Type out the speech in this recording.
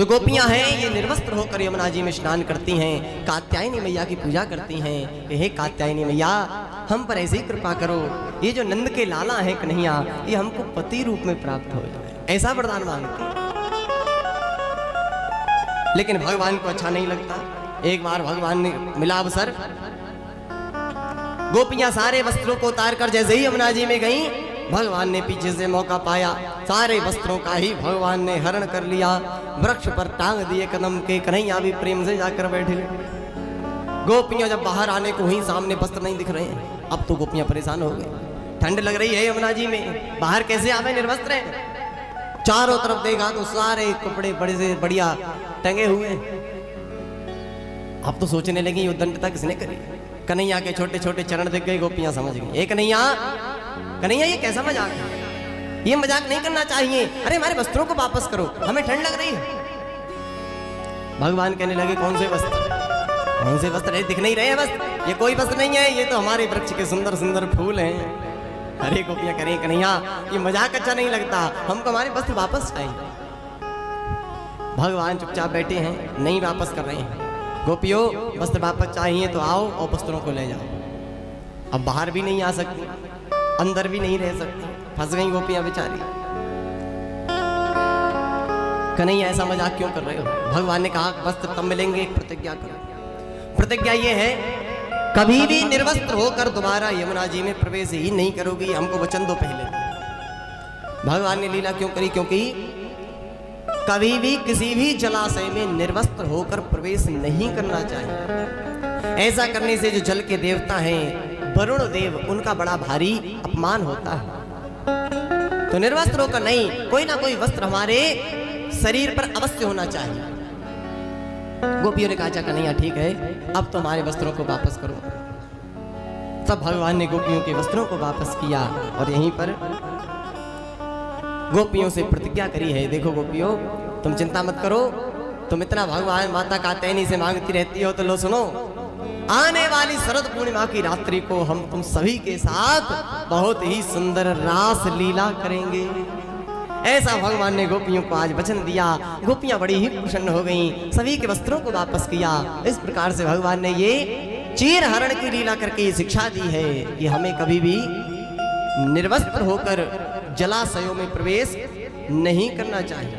जो गोपियां हैं ये निर्वस्त्र होकर यमुना जी में स्नान करती हैं, कात्यायनी मैया की पूजा करती हैं कि हे कात्यायनी मैया हम पर ऐसी कृपा करो, ये जो नंद के लाला हैं कन्हैया ये हमको पति रूप में प्राप्त हो जाए, ऐसा वरदान मांगती। लेकिन भगवान को अच्छा नहीं लगता। एक बार भगवान ने मिला अवसर, गोपियां सारे वस्त्रों को उतार कर जैसे ही यमुना जी में गई, भगवान ने पीछे से मौका पाया, सारे वस्त्रों का ही भगवान ने हरण कर लिया, वृक्ष पर टांग दिए कदम के, कन्हैया भी प्रेम से जाकर बैठे। गोपियां जब बाहर आने को ही सामने वस्त्र नहीं दिख रहे हैं, अब तो गोपियां परेशान हो गई, ठंड लग रही है यमुना जी में, बाहर कैसे आवे निर्वस्त्र हैं। चारों तरफ देखा तो सारे कपड़े बड़े से बढ़िया टंगे हुए। अब तो सोचने लगी ये उद्दंडता किसने करी। कन्हैया के छोटे छोटे चरण दिख गए, गोपियां समझ गई, ए कन्हैया कन्हैया ये कैसा मजाक है, ये मजाक नहीं करना चाहिए, अरे हमारे वस्त्रों को वापस करो, हमें ठंड लग रही है। भगवान कहने लगे कौन से वस्त्र, कौन से वस्त्र, दिख नहीं रहे हैं वस्त्र, ये कोई वस्त्र नहीं है, ये तो हमारे वृक्ष के सुंदर सुंदर फूल हैं। अरे गोपियां करें कन्हैया ये मजाक अच्छा नहीं लगता, हमको हमारे वस्त्र वापस चाहिए। भगवान चुपचाप बैठे हैं, नहीं वापस कर रहे हैं। गोपियों वस्त्र वापस चाहिए तो आओ और वस्त्रों को ले जाओ। अब बाहर भी नहीं आ सकती, अंदर भी नहीं रह सकती, फंस गई गोपियां बेचारी। कन्हैया ऐसा मजाक क्यों कर रहे हो। भगवान ने कहा वस्त्र तब मिलेंगे, एक प्रतिज्ञा करो। प्रतिज्ञा ये है कभी भी निर्वस्त्र होकर दोबारा यमुना जी में प्रवेश ही नहीं करोगी, हमको वचन दो पहले। भगवान ने लीला क्यों करी, क्योंकि कभी भी किसी भी जलाशय में निर्वस्त्र होकर प्रवेश नहीं करना चाहिए। ऐसा करने से जो जल के देवता हैं वरुण देव, उनका बड़ा भारी अपमान होता है। तो निर्वस्त्र होकर नहीं, कोई ना कोई वस्त्र हमारे शरीर पर अवश्य होना चाहिए। गोपियों ने कहा अच्छा कन्हैया ठीक है, अब तो हमारे वस्त्रों को वापस करो। तब भगवान ने गोपियों के वस्त्रों को वापस किया और यहीं पर गोपियों से प्रतिज्ञा करी है, देखो गोपियों तुम चिंता मत करो, तुम इतना भगवान माता कात्यायनी से मांगती रहती हो, तो लो सुनो, आने वाली शरद पूर्णिमा की रात्रि को हम तुम सभी के साथ बहुत ही सुंदर रास लीला करेंगे। ऐसा भगवान ने गोपियों को आज वचन दिया। गोपियां बड़ी ही प्रसन्न हो गईं, सभी के वस्त्रों को वापस किया। इस प्रकार से भगवान ने ये चीर हरण की लीला करके ये शिक्षा दी है कि हमें कभी भी निर्वस्त्र होकर जलाशयों में प्रवेश नहीं करना चाहिए।